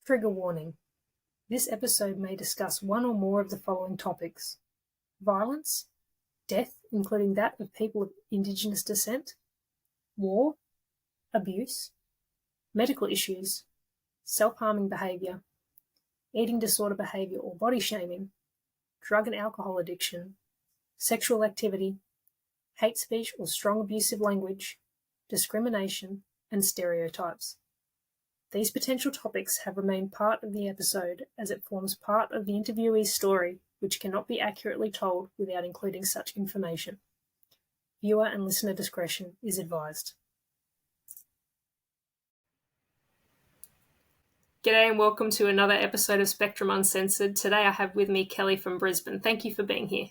Trigger warning. This episode may discuss one or more of the following topics: violence, death, including that of people of Indigenous descent, war, abuse, medical issues, self-harming behaviour, eating disorder behaviour or body shaming, drug and alcohol addiction, sexual activity, hate speech or strong abusive language, discrimination, and stereotypes. These potential topics have remained part of the episode as it forms part of the interviewee's story, which cannot be accurately told without including such information. Viewer and listener discretion is advised. G'day and welcome to another episode of Spectrum Uncensored. Today I have with me Kelly from Brisbane. Thank you for being here.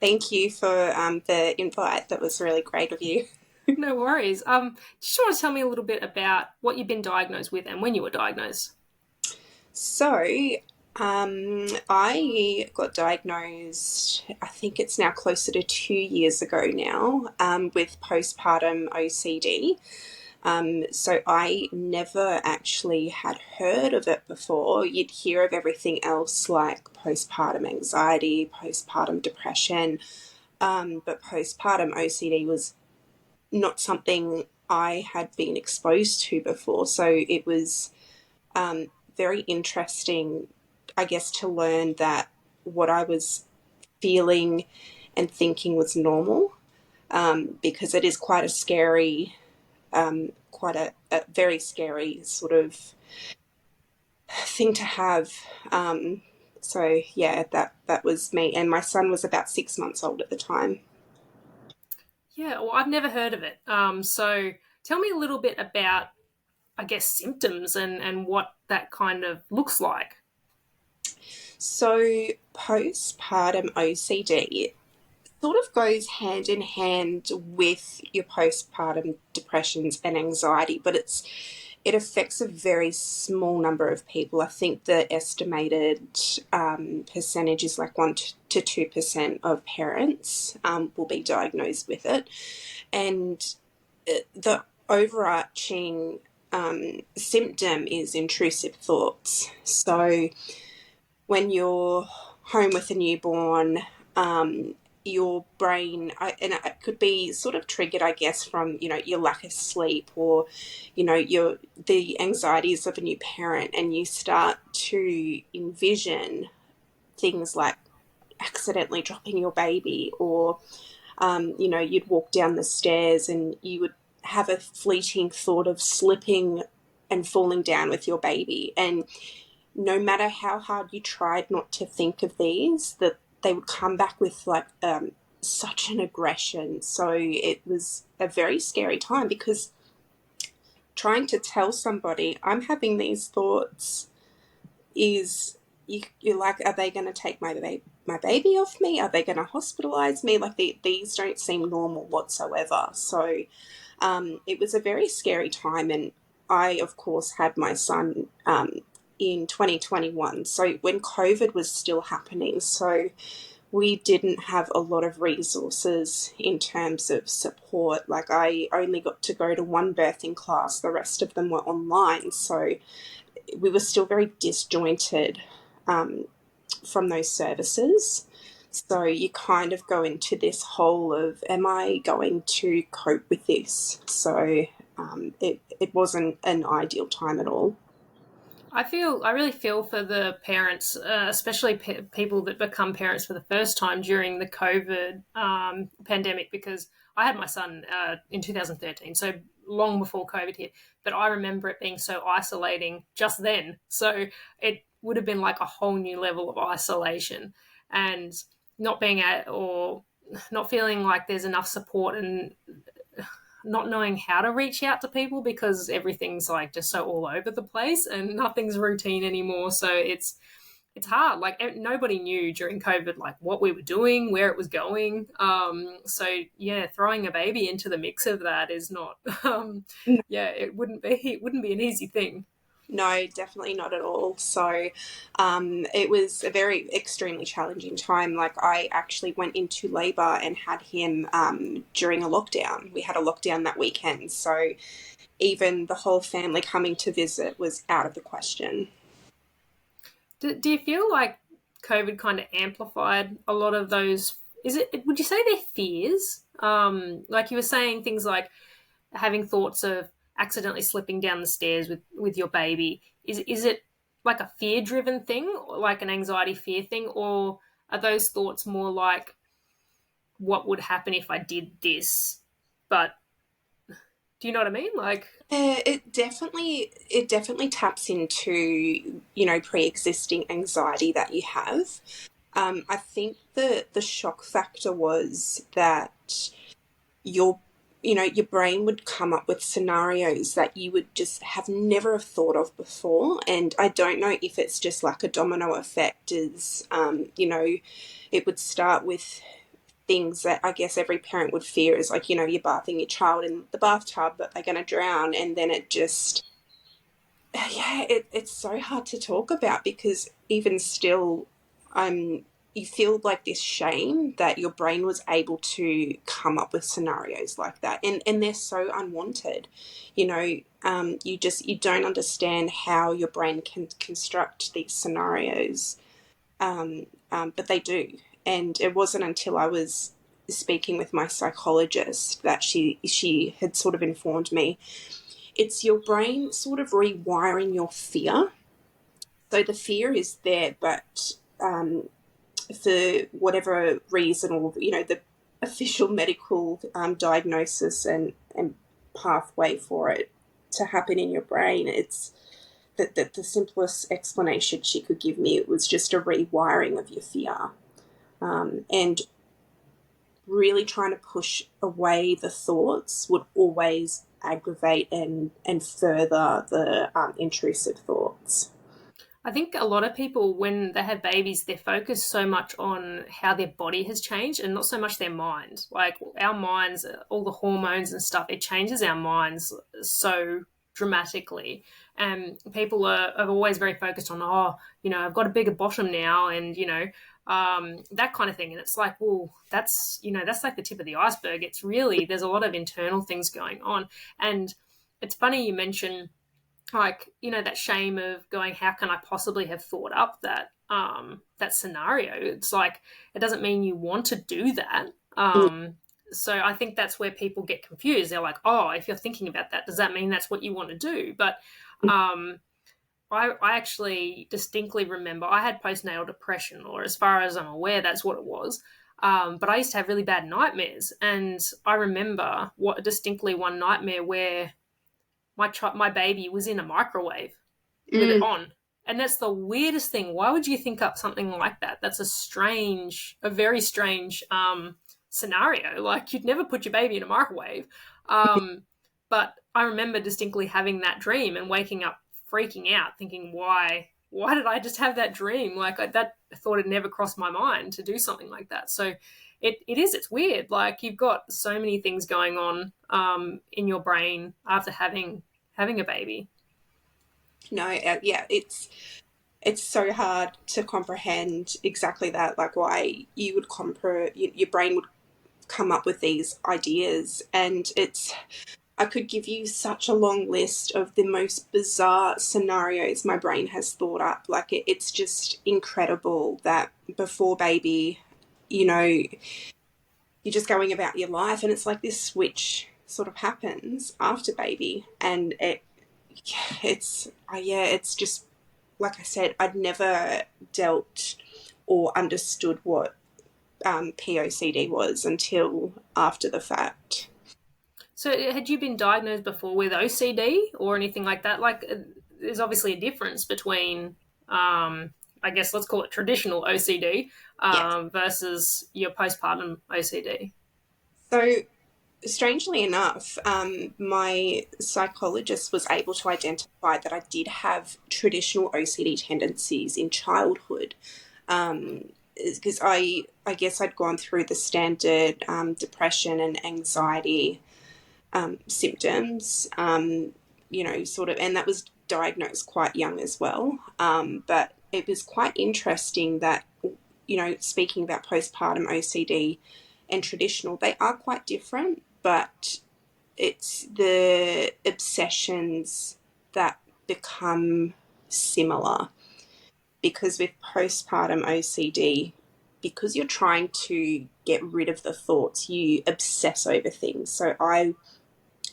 Thank you for the invite. That was really great of you. No worries. Just want to tell me a little bit about what you've been diagnosed with and when you were diagnosed. So, I got diagnosed, I think it's now closer to 2 years ago now, with postpartum OCD. So I never actually had heard of it before. You'd hear of everything else like postpartum anxiety, postpartum depression, but postpartum OCD was not something I had been exposed to before. So it was very interesting, I guess, to learn that what I was feeling and thinking was normal, because it is quite a scary, quite a very scary sort of thing to have. So yeah, that was me. And my son was about 6 months old at the time. Yeah, well, I've never heard of it. So tell me a little bit about, I guess, symptoms and what that kind of looks like. So postpartum OCD sort of goes hand in hand with your postpartum depressions and anxiety, but it affects a very small number of people. I think the estimated percentage is like 1 to 2% of parents will be diagnosed with it. And the overarching symptom is intrusive thoughts. So when you're home with a newborn, your brain, and it could be sort of triggered, I guess, from, your lack of sleep or, the anxieties of a new parent, and you start to envision things like accidentally dropping your baby, or, you'd walk down the stairs and you would have a fleeting thought of slipping and falling down with your baby. And no matter how hard you tried not to think of these, that they would come back with like such an aggression. So it was a very scary time, because trying to tell somebody I'm having these thoughts is, you're like, are they going to take my baby off me? Are they going to hospitalize me? Like these don't seem normal whatsoever. So it was a very scary time. And I, of course, had my son in 2021, so when COVID was still happening. So we didn't have a lot of resources in terms of support. Like I only got to go to one birthing class, the rest of them were online. So we were still very disjointed from those services. So you kind of go into this hole of, am I going to cope with this? So it wasn't an ideal time at all. I really feel for the parents, especially people that become parents for the first time during the COVID pandemic, because I had my son in 2013, so long before COVID hit, but I remember it being so isolating just then. So it would have been like a whole new level of isolation, and not being or not feeling like there's enough support, and not knowing how to reach out to people because everything's like just so all over the place and nothing's routine anymore. So it's hard. Like nobody knew during COVID like what we were doing, where it was going. So yeah, throwing a baby into the mix of that is not. It wouldn't be an easy thing. No, definitely not at all. So it was a very extremely challenging time. Like I actually went into labour and had him during a lockdown. We had a lockdown that weekend. So even the whole family coming to visit was out of the question. Do you feel like COVID kind of amplified a lot of those? Is it? Would you say they're fears? Like you were saying, things like having thoughts of accidentally slipping down the stairs with your baby. Is it like a fear driven thing, like an anxiety fear thing, or are those thoughts more like what would happen if I did this? But do you know what I mean? Like, It definitely taps into, pre-existing anxiety that you have. I think the shock factor was that your your brain would come up with scenarios that you would just have never have thought of before. And I don't know if it's just like a domino effect, is it would start with things that I guess every parent would fear, is like, you're bathing your child in the bathtub, but they're going to drown. And then it just, yeah, it's so hard to talk about, because even still, you feel like this shame that your brain was able to come up with scenarios like that, and they're so unwanted. You don't understand how your brain can construct these scenarios, but they do. And it wasn't until I was speaking with my psychologist that she had sort of informed me it's your brain sort of rewiring your fear. So the fear is there, but for whatever reason, or the official medical diagnosis and pathway for it to happen in your brain, it's that the simplest explanation she could give me, it was just a rewiring of your fear, and really trying to push away the thoughts would always aggravate and further the intrusive thoughts. I think a lot of people, when they have babies, they're focused so much on how their body has changed and not so much their mind. Like our minds, all the hormones and stuff, it changes our minds so dramatically. And people are always very focused on, oh, I've got a bigger bottom now, and, that kind of thing. And it's like, well, that's like the tip of the iceberg. It's really, there's a lot of internal things going on. And it's funny you mention, like, that shame of going, how can I possibly have thought up that scenario? It's like, it doesn't mean you want to do that. So I think that's where people get confused. They're like, oh, if you're thinking about that, does that mean that's what you want to do? But I actually distinctly remember I had postnatal depression, or as far as I'm aware, that's what it was. But I used to have really bad nightmares, and I remember distinctly one nightmare where my baby was in a microwave with it Mm. on. And that's the weirdest thing. Why would you think up something like that? That's a very strange scenario. Like, you'd never put your baby in a microwave. But I remember distinctly having that dream and waking up freaking out, thinking, why did I just have that dream? Like, that thought had never crossed my mind to do something like that. So it's weird. Like, you've got so many things going on in your brain after having a baby. No, yeah, it's so hard to comprehend exactly that, like why you would your brain would come up with these ideas. And I could give you such a long list of the most bizarre scenarios my brain has thought up. Like, it's just incredible that before baby, you know you're just going about your life, and it's like this switch sort of happens after baby. And it's just, like I said, I'd never dealt or understood what POCD was until after the fact. So, had you been diagnosed before with OCD or anything like that? Like, there's obviously a difference between, I guess, let's call it traditional OCD Yes. versus your postpartum OCD. So, strangely enough, my psychologist was able to identify that I did have traditional OCD tendencies in childhood. Because I guess I'd gone through the standard depression and anxiety symptoms, sort of, and that was diagnosed quite young as well. But it was quite interesting that, speaking about postpartum OCD and traditional, they are quite different, but it's the obsessions that become similar, because with postpartum OCD, because you're trying to get rid of the thoughts, you obsess over things. So I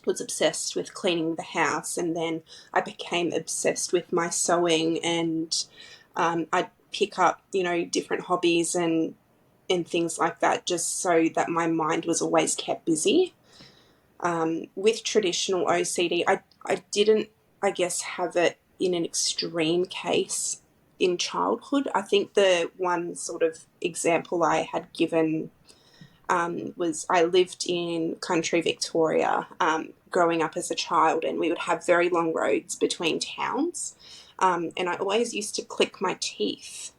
was obsessed with cleaning the house, and then I became obsessed with my sewing, and I'd pick up, different hobbies and things like that, just so that my mind was always kept busy. With traditional OCD, I didn't, I guess, have it in an extreme case in childhood. I think the one sort of example I had given was I lived in country Victoria growing up as a child, and we would have very long roads between towns. And I always used to click my teeth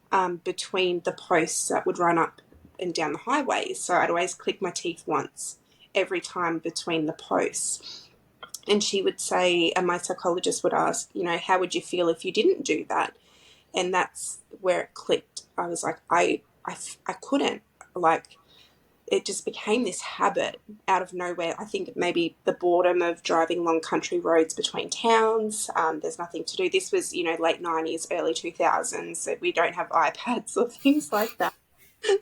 between the posts that would run up and down the highways. So I'd always click my teeth once every time between the posts. And she would say, and my psychologist would ask, how would you feel if you didn't do that? And that's where it clicked. I was like, I couldn't. Like, it just became this habit out of nowhere. I think maybe the boredom of driving long country roads between towns. There's nothing to do. This was, late 90s, early 2000s. So we don't have iPads or things like that.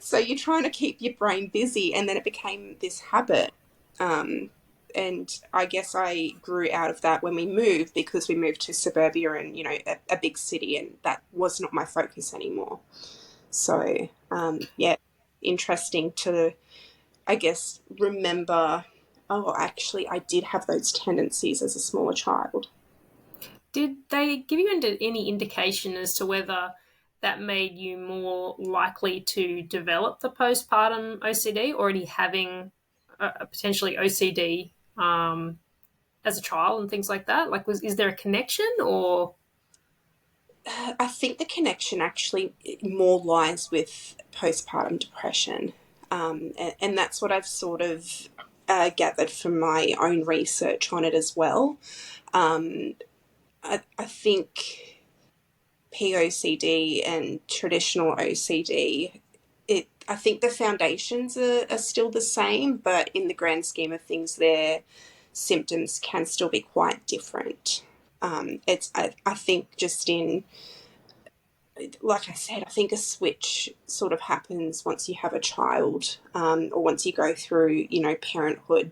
So you're trying to keep your brain busy, and then it became this habit. And I guess I grew out of that when we moved, because we moved to suburbia and, a big city, and that was not my focus anymore. So, yeah, interesting to, I guess, remember, oh, actually, I did have those tendencies as a smaller child. Did they give you any indication as to whether that made you more likely to develop the postpartum OCD, already having a potentially OCD as a child and things like that? Like, is there a connection or? I think the connection actually more lies with postpartum depression. And that's what I've sort of gathered from my own research on it as well. I think POCD and traditional OCD, I think the foundations are still the same, but in the grand scheme of things, their symptoms can still be quite different. I think just in, like I said, I think a switch sort of happens once you have a child, or once you go through, parenthood.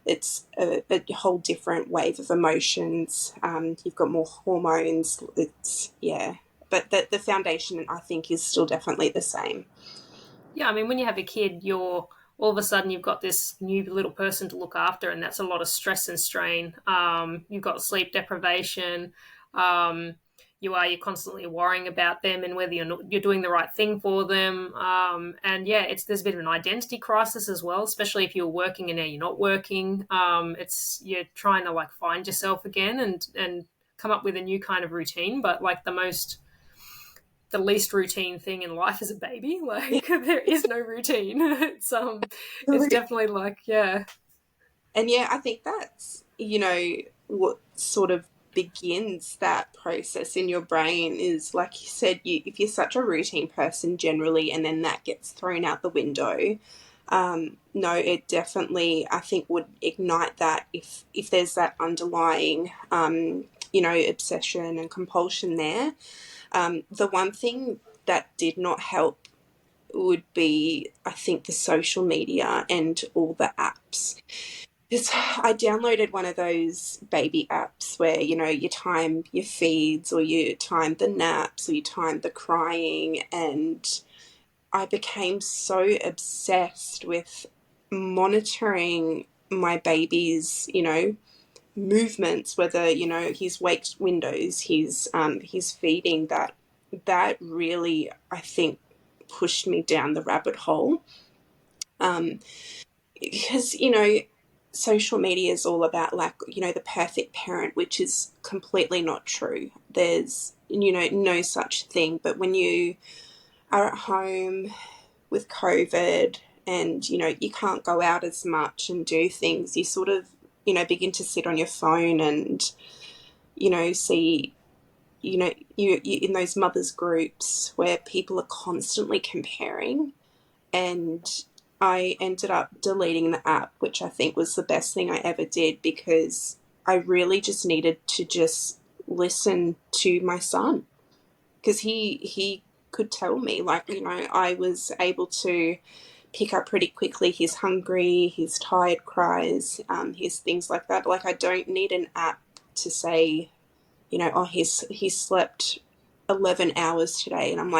It's a whole different wave of emotions. You've got more hormones. Yeah. But the foundation, I think, is still definitely the same. Yeah, I mean, when you have a kid, you're all of a sudden you've got this new little person to look after, and that's a lot of stress and strain. You've got sleep deprivation. Um, you're constantly worrying about them and whether you're doing the right thing for them. And yeah, there's a bit of an identity crisis as well, especially if you're working and now you're not working. You're trying to like find yourself again and come up with a new kind of routine, but like the least routine thing in life is a baby. Like there is no routine. It's definitely like, yeah. And yeah, I think that's, what sort of begins that process in your brain is, like you said, if you're such a routine person generally, and then that gets thrown out the window, no, it definitely, I think, would ignite that if there's that underlying, obsession and compulsion there. The one thing that did not help would be, I think, the social media and all the apps. Just, I downloaded one of those baby apps where, you time your feeds, or you time the naps, or you time the crying. And I became so obsessed with monitoring my baby's, movements, whether, his wake windows, his feeding, that really, I think, pushed me down the rabbit hole. Because, social media is all about, like, the perfect parent, which is completely not true. There's, no such thing. But when you are at home with COVID, and, you can't go out as much and do things, you sort of, begin to sit on your phone and, see, you in those mothers groups where people are constantly comparing. And I ended up deleting the app, which I think was the best thing I ever did, because I really just needed to just listen to my son. because he could tell me, like, I was able to pick up pretty quickly his hungry, his tired cries, his things like that. Like, I don't need an app to say, oh, he's slept 11 hours today, and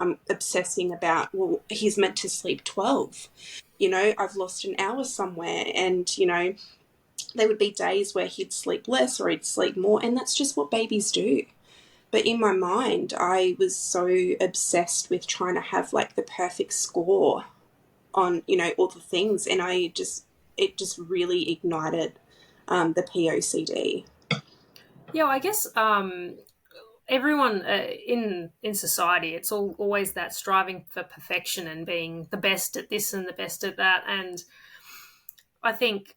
I'm obsessing about, well, he's meant to sleep 12. I've lost an hour somewhere, and there would be days where he'd sleep less or he'd sleep more, and that's just what babies do. But in my mind, I was so obsessed with trying to have like the perfect score on, all the things, and it just really ignited the POCD. Yeah, well, I guess everyone in society, it's always that striving for perfection and being the best at this and the best at that. And I think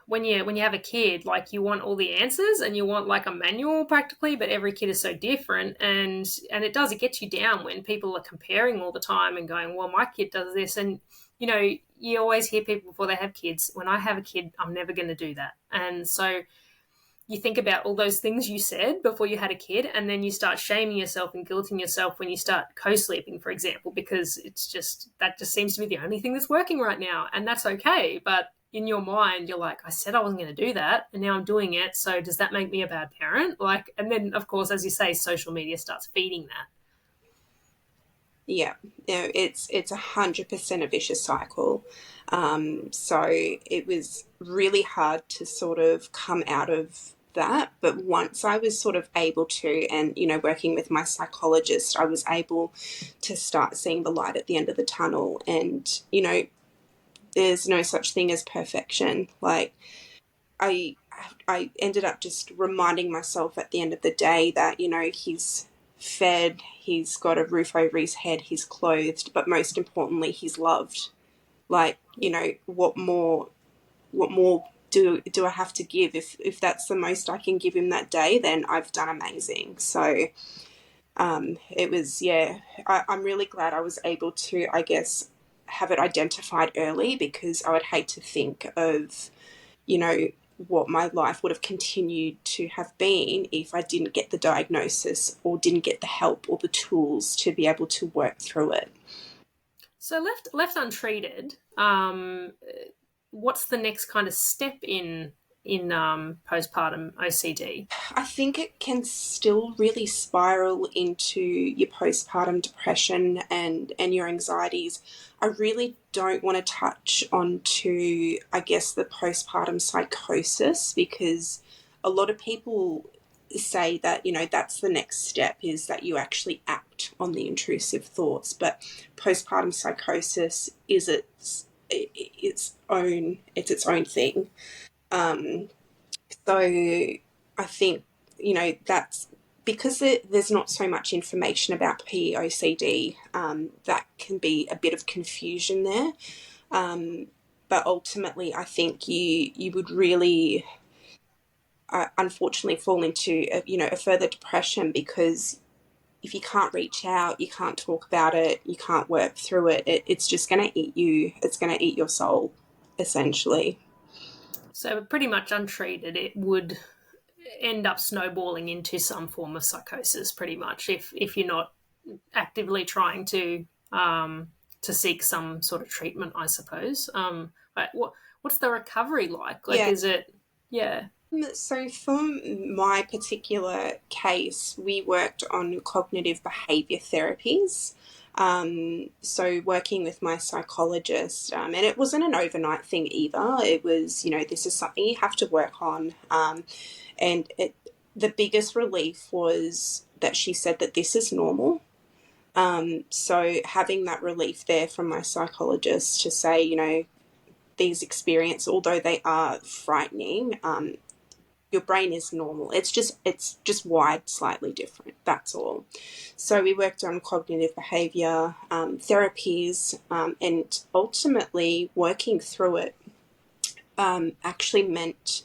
when you have a kid, like, you want all the answers and you want like a manual practically, but every kid is so different, and it gets you down when people are comparing all the time and going, well, my kid does this. And you always hear people before they have kids, when I have a kid, I'm never going to do that. And so you think about all those things you said before you had a kid, and then you start shaming yourself and guilting yourself when you start co-sleeping, for example, because that just seems to be the only thing that's working right now, and that's okay. But in your mind, you're like, I said I wasn't going to do that, and now I'm doing it. So does that make me a bad parent? Like, and then of course, as you say, social media starts feeding that. Yeah, it's 100% a vicious cycle. So it was really hard to sort of come out of that. But once I was sort of able to, and working with my psychologist, I was able to start seeing the light at the end of the tunnel. And there's no such thing as perfection. Like, I I ended up just reminding myself at the end of the day that he's fed, he's got a roof over his head, he's clothed, but most importantly, he's loved. Like, what more do I have to give? If that's the most I can give him that day, then I've done amazing. So it was, yeah, I'm really glad I was able to, I guess, have it identified early, because I would hate to think of, you know, what my life would have continued to have been if I didn't get the diagnosis or didn't get the help or the tools to be able to work through it. So left untreated, what's the next kind of step in postpartum OCD? I think it can still really spiral into your postpartum depression and your anxieties. I really don't want to touch on to, I guess, the postpartum psychosis, because a lot of people say that, that's the next step, is that you actually act on the intrusive thoughts. But postpartum psychosis is its own thing. Um, so I think, that's because there's not so much information about POCD, that can be a bit of confusion there. But ultimately, I think you would really, unfortunately, fall into a further depression, because if you can't reach out, you can't talk about it, you can't work through it's just going to eat you. It's going to eat your soul, essentially. So pretty much untreated, it would end up snowballing into some form of psychosis, pretty much, if you're not actively trying to seek some sort of treatment, I suppose. What's the recovery like? Like, Yeah. is it? Yeah. So for my particular case, we worked on cognitive behaviour therapies. So working with my psychologist, and it wasn't an overnight thing either. It was, this is something you have to work on. And the biggest relief was that she said that this is normal. So having that relief there from my psychologist to say, these experiences, although they are frightening, your brain is normal. It's just wired slightly different. That's all. So we worked on cognitive behaviour therapies, and ultimately working through it actually meant,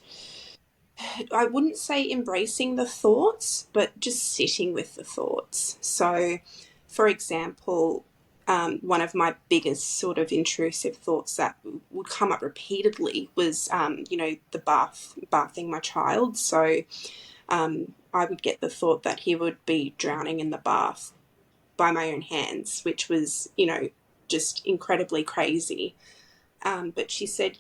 I wouldn't say embracing the thoughts, but just sitting with the thoughts. So, for example, one of my biggest sort of intrusive thoughts that would come up repeatedly was, the bathing my child. So I would get the thought that he would be drowning in the bath by my own hands, which was, just incredibly crazy. But she said,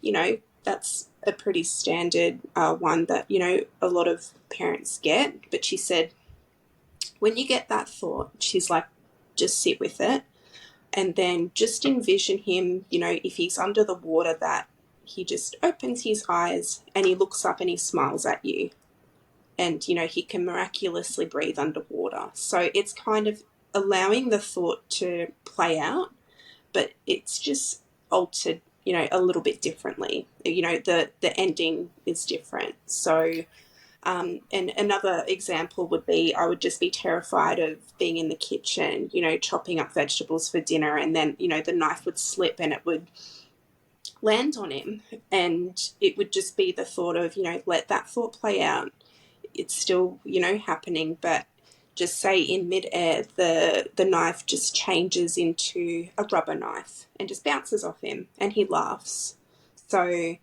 that's a pretty standard one that, a lot of parents get. But she said, when you get that thought, she's like, just sit with it and then just envision him, if he's under the water, that he just opens his eyes and he looks up and he smiles at you. And, he can miraculously breathe underwater. So it's kind of allowing the thought to play out, but it's just altered, a little bit differently. The ending is different. So and another example would be I would just be terrified of being in the kitchen, chopping up vegetables for dinner, and then, the knife would slip and it would land on him. And it would just be the thought of, let that thought play out. It's still, happening, but just say in midair, the knife just changes into a rubber knife and just bounces off him and he laughs. So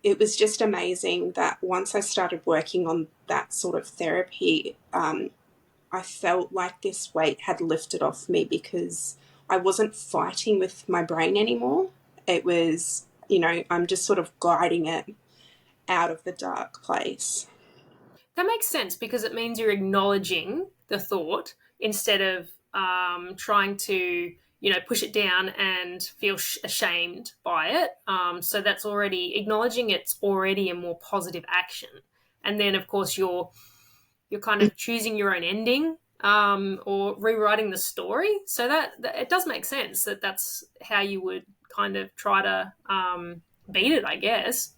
it was just amazing that once I started working on that sort of therapy, I felt like this weight had lifted off me because I wasn't fighting with my brain anymore. It was, I'm just sort of guiding it out of the dark place. That makes sense because it means you're acknowledging the thought instead of trying to, push it down and feel ashamed by it. So that's already acknowledging it's already a more positive action. And then, of course, you're kind of choosing your own ending or rewriting the story. So that it does make sense that that's how you would kind of try to beat it, I guess.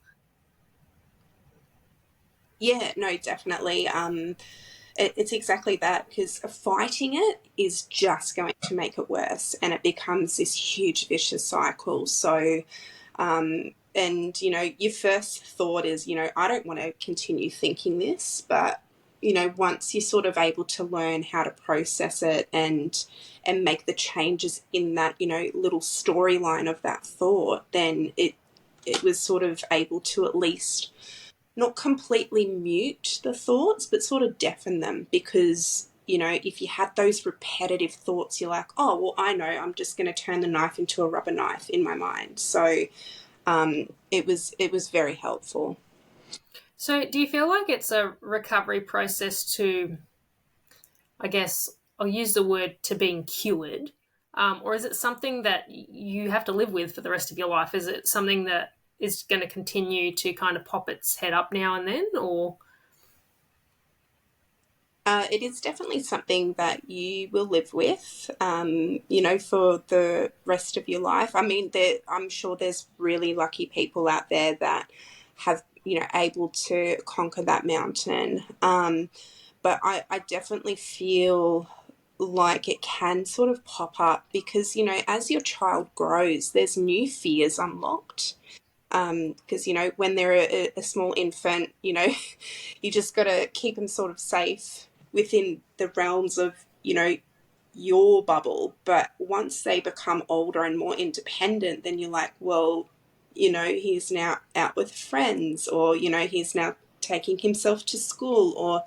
Yeah, no, definitely. It's exactly that, because fighting it is just going to make it worse and it becomes this huge vicious cycle. So, and, your first thought is, I don't want to continue thinking this, but, once you're sort of able to learn how to process it and make the changes in that, little storyline of that thought, then it was sort of able to at least not completely mute the thoughts, but sort of deafen them. Because, if you had those repetitive thoughts, you're like, oh, well, I know, I'm just going to turn the knife into a rubber knife in my mind. So it was very helpful. So, do you feel like it's a recovery process to, I guess, I'll use the word to being cured? Or is it something that you have to live with for the rest of your life? Is it something that is going to continue to kind of pop its head up now and then? Or, It is definitely something that you will live with, for the rest of your life. I mean, I'm sure there's really lucky people out there that have, able to conquer that mountain. But I definitely feel like it can sort of pop up because, as your child grows, there's new fears unlocked. Because, when they're a small infant, you just got to keep them sort of safe within the realms of, your bubble. But once they become older and more independent, then you're like, well, he's now out with friends, or, he's now taking himself to school, or,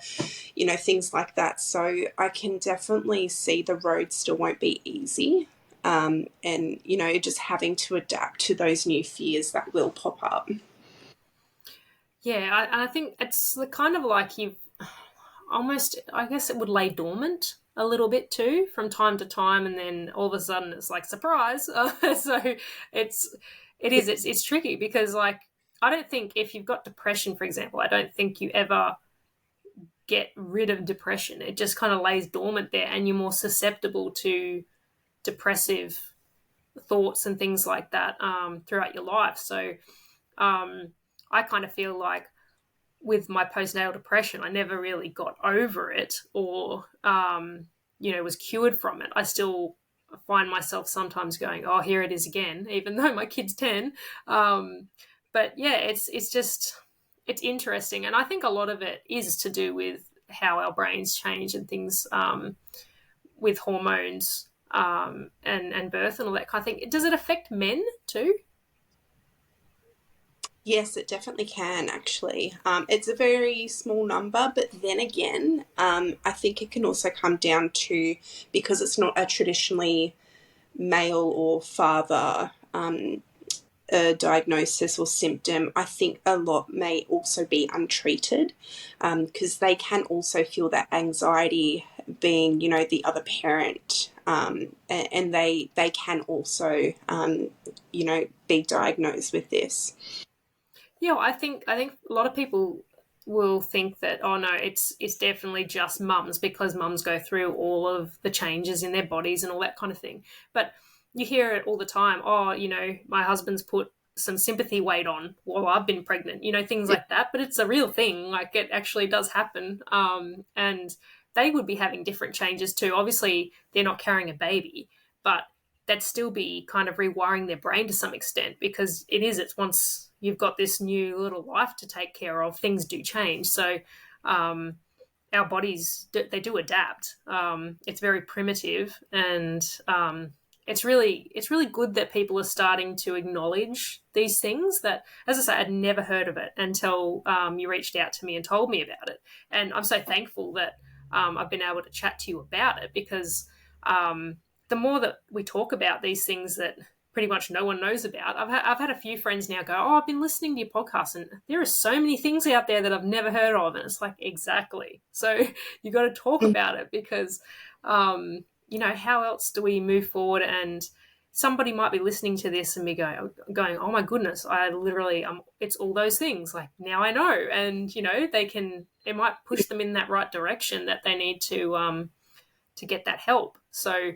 things like that. So I can definitely see the road still won't be easy. And, just having to adapt to those new fears that will pop up. yeah, I think it's the kind of like you've almost, I guess it would lay dormant a little bit too from time to time, and then all of a sudden it's like surprise. So it's it's tricky because like I don't think if you've got depression, for example, I don't think you ever get rid of depression. It just kind of lays dormant there, and you're more susceptible to depressive thoughts and things like that throughout your life. So um, I kind of feel like with my postnatal depression, I never really got over it or, was cured from it. I still find myself sometimes going, oh, here it is again, even though my kid's 10. But yeah, it's just, it's interesting. And I think a lot of it is to do with how our brains change and things with hormones and birth and all that kind of thing. Does it affect men too? Yes, it definitely can actually. It's a very small number, but then again, I think it can also come down to because it's not a traditionally male or father diagnosis or symptom. I think a lot may also be untreated because they can also feel that anxiety being, the other parent, and they can also, be diagnosed with this. Yeah, well, I think a lot of people will think that, oh no, it's definitely just mums because mums go through all of the changes in their bodies and all that kind of thing. But you hear it all the time. Oh, my husband's put some sympathy weight on while I've been pregnant. Things like that. But it's a real thing. Like it actually does happen. And they would be having different changes too. Obviously, they're not carrying a baby, but they'd still be kind of rewiring their brain to some extent because it's once you've got this new little life to take care of, things do change. So um, our bodies, they do adapt. It's very primitive, and it's really good that people are starting to acknowledge these things that, as I say, I'd never heard of it until you reached out to me and told me about it. And I'm so thankful that I've been able to chat to you about it because the more that we talk about these things that pretty much no one knows about. I've had a few friends now go, oh, I've been listening to your podcast and there are so many things out there that I've never heard of. And it's like, exactly. So you got to talk about it because, how else do we move forward? And somebody might be listening to this and be going, oh my goodness, I literally, it's all those things. Like now I know. And, it might push them in that right direction that they need to get that help. So,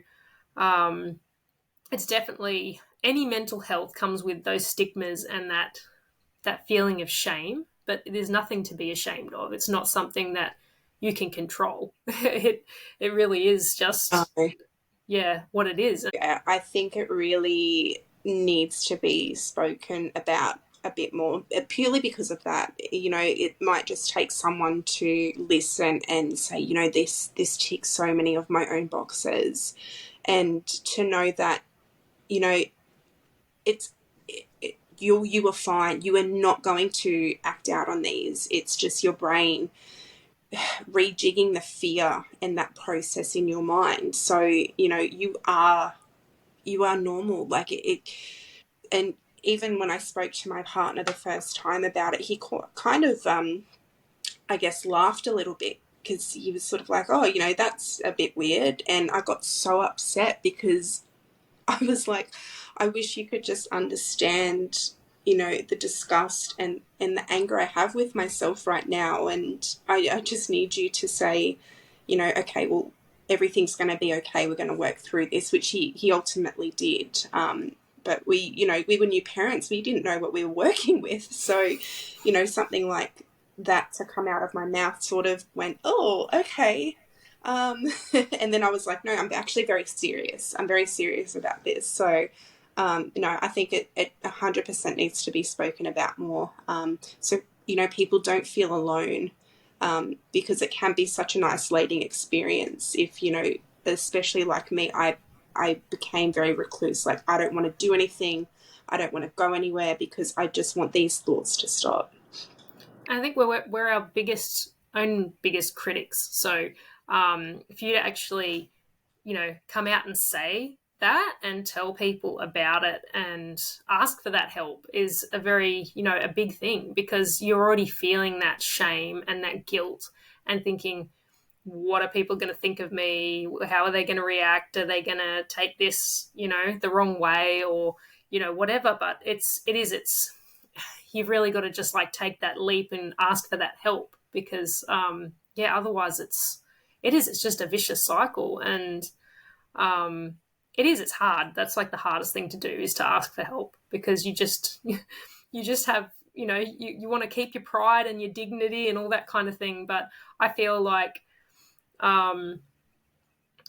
um, it's definitely any mental health comes with those stigmas and that feeling of shame, but there's nothing to be ashamed of. It's not something that you can control. It really is just No. what it is. Yeah, I think it really needs to be spoken about a bit more, purely because of that. It might just take someone to listen and say, this ticks so many of my own boxes, and to know that, you know, it's you are fine. You are not going to act out on these. It's just your brain rejigging the fear and that process in your mind. So you are normal. Like it and even when I spoke to my partner the first time about it, he kind of, I guess, laughed a little bit because he was sort of like, oh, that's a bit weird. And I got so upset because I was like, I wish you could just understand, the disgust and the anger I have with myself right now. And I just need you to say, okay, well, everything's going to be okay. We're going to work through this, which he ultimately did. But we were new parents. We didn't know what we were working with. So, something like that to come out of my mouth sort of went, oh, okay. Um, and then I was like, no, I'm actually very serious. I'm very serious about this. So, I think it 100% needs to be spoken about more. So, people don't feel alone, because it can be such an isolating experience if, especially like me, I became very recluse. Like, I don't want to do anything. I don't want to go anywhere because I just want these thoughts to stop. I think we're our biggest critics. So if you actually, come out and say that and tell people about it and ask for that help is a very, a big thing because you're already feeling that shame and that guilt and thinking, what are people going to think of me? How are they going to react? Are they going to take this, the wrong way or, whatever? But it's you've really got to just like take that leap and ask for that help because otherwise it's just a vicious cycle. And um it's hard. That's like the hardest thing to do is to ask for help because you just have, you want to keep your pride and your dignity and all that kind of thing. But i feel like um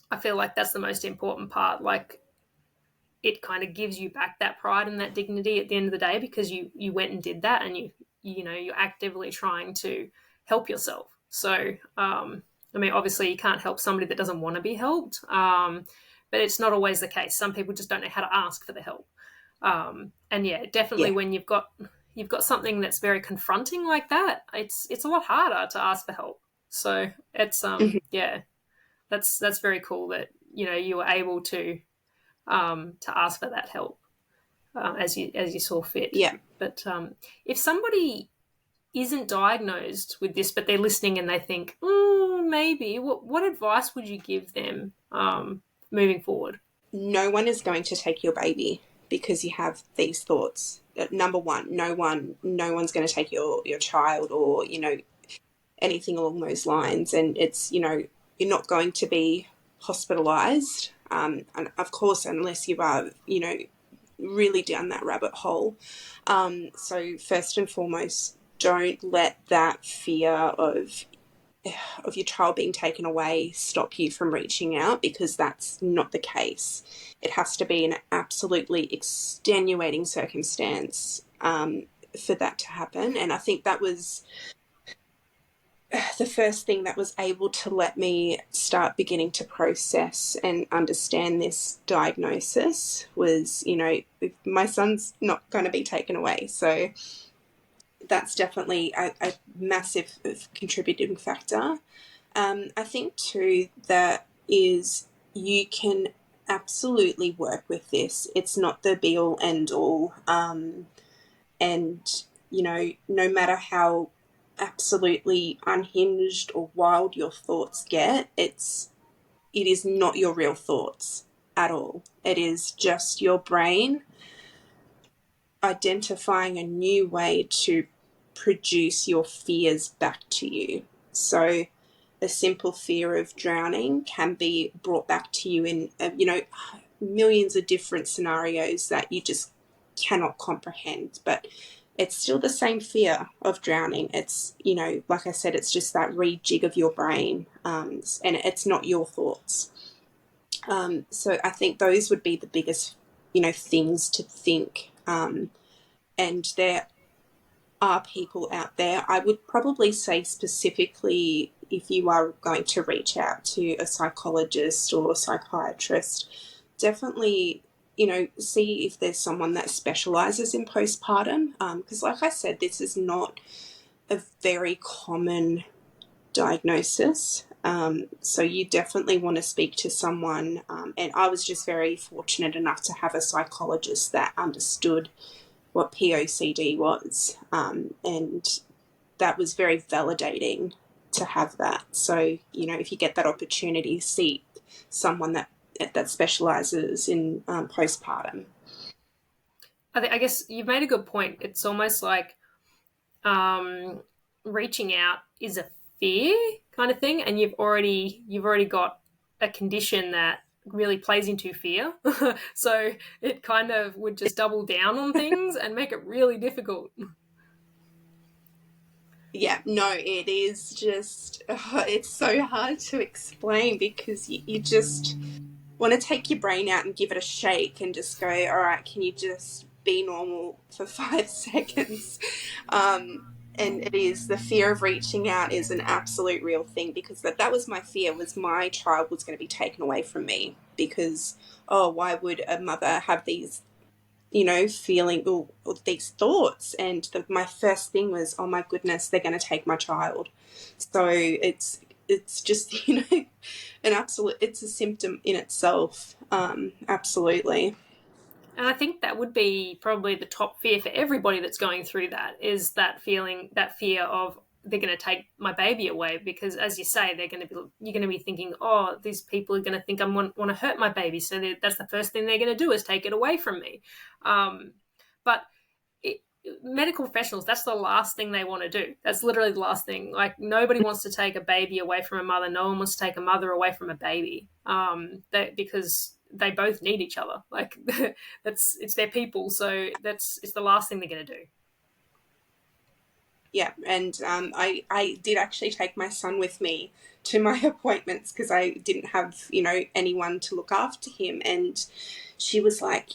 I feel like that's the most important part. Like it kind of gives you back that pride and that dignity at the end of the day because you went and did that and you're actively trying to help yourself. So I mean, obviously you can't help somebody that doesn't want to be helped, but it's not always the case. Some people just don't know how to ask for the help. And yeah, definitely Yeah. when you've got you've got something that's very confronting like that, it's a lot harder to ask for help. So it's Mhm. yeah, that's very cool that you were able to ask for that help as you saw fit. Yeah. But if somebody isn't diagnosed with this, but they're listening and they think, maybe, what advice would you give them moving forward? No one is going to take your baby because you have these thoughts. Number one, no one's going to take your child, or anything along those lines. And it's you're not going to be hospitalized, and of course, unless you are really down that rabbit hole. So first and foremost, don't let that fear of your child being taken away stop you from reaching out, because that's not the case. It has to be an absolutely extenuating circumstance for that to happen. And I think that was the first thing that was able to let me start beginning to process and understand this diagnosis was, my son's not going to be taken away. So that's definitely a massive contributing factor. I think too that is you can absolutely work with this. It's not the be all end all. And no matter how absolutely unhinged or wild your thoughts get, it is not your real thoughts at all. It is just your brain identifying a new way to produce your fears back to you. So a simple fear of drowning can be brought back to you in millions of different scenarios that you just cannot comprehend, but it's still the same fear of drowning. It's like I said, it's just that rejig of your brain, and it's not your thoughts. So I think those would be the biggest things to think. And there are people out there. I would probably say specifically, if you are going to reach out to a psychologist or a psychiatrist, definitely see if there's someone that specializes in postpartum, because like I said, this is not a very common diagnosis. So you definitely want to speak to someone, and I was just very fortunate enough to have a psychologist that understood what POCD was, and that was very validating to have that. So if you get that opportunity, see someone that specializes in postpartum. I guess you've made a good point. It's almost like um, reaching out is a fear kind of thing, and you've already got a condition that really plays into fear. So it kind of would just double down on things and make it really difficult. Yeah, no, it is just, it's so hard to explain, because you just want to take your brain out and give it a shake and just go, all right, can you just be normal for 5 seconds? And it is, the fear of reaching out is an absolute real thing, because that was my fear, was my child was going to be taken away from me, because, oh, why would a mother have these feeling or these thoughts? And my first thing was, oh my goodness, they're going to take my child. So it's just an absolute, it's a symptom in itself. Absolutely. And I think that would be probably the top fear for everybody that's going through that, is that feeling, that fear of they're going to take my baby away. Because as you say, you're going to be thinking, oh, these people are going to think I want to hurt my baby. So that's the first thing they're going to do, is take it away from me. But it, medical professionals, that's the last thing they want to do. That's literally the last thing. Like, nobody wants to take a baby away from a mother. No one wants to take a mother away from a baby, because they both need each other. Like, it's their people, so it's the last thing they're going to do. Yeah, and I did actually take my son with me to my appointments, because I didn't have anyone to look after him. And she was like,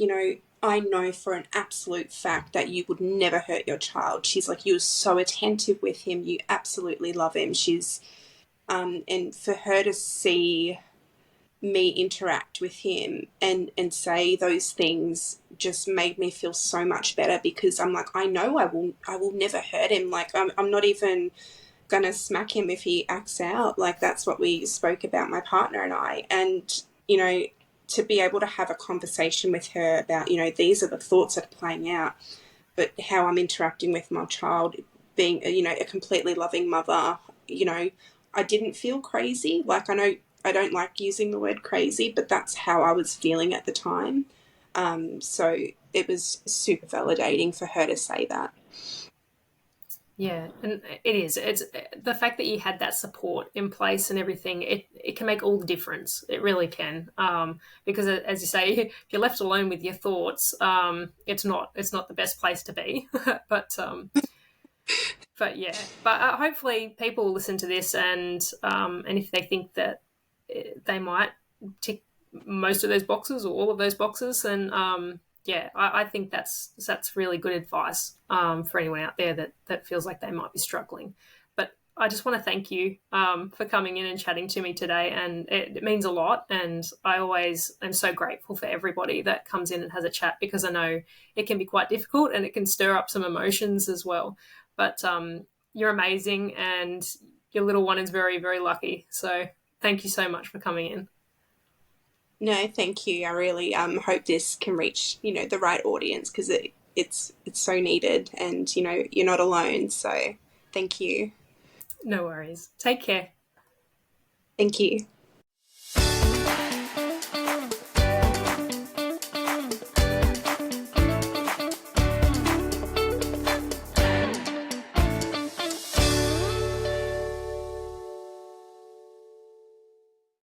I know for an absolute fact that you would never hurt your child. She's like, you're so attentive with him, you absolutely love him. And for her to see me interact with him and say those things just made me feel so much better, because I'm like, I know I will never hurt him. Like I'm not even gonna smack him if he acts out. Like that's what we spoke about, my partner and I. And to be able to have a conversation with her about, these are the thoughts that are playing out, but how I'm interacting with my child, being a completely loving mother. I didn't feel crazy. Like, I know I don't like using the word crazy, but that's how I was feeling at the time. So it was super validating for her to say that. Yeah, and it is. It's the fact that you had that support in place and everything. It can make all the difference. It really can. Because as you say, if you're left alone with your thoughts, it's not the best place to be. but yeah, but hopefully people will listen to this, and if they think that they might tick most of those boxes or all of those boxes, then yeah, I think that's really good advice for anyone out there that feels like they might be struggling. But I just want to thank you for coming in and chatting to me today, and it means a lot. And I always am so grateful for everybody that comes in and has a chat, because I know it can be quite difficult and it can stir up some emotions as well. But you're amazing, and your little one is very, very lucky. So thank you so much for coming in. No, thank you. I really hope this can reach the right audience, because it's so needed, and you're not alone. So thank you. No worries. Take care. Thank you.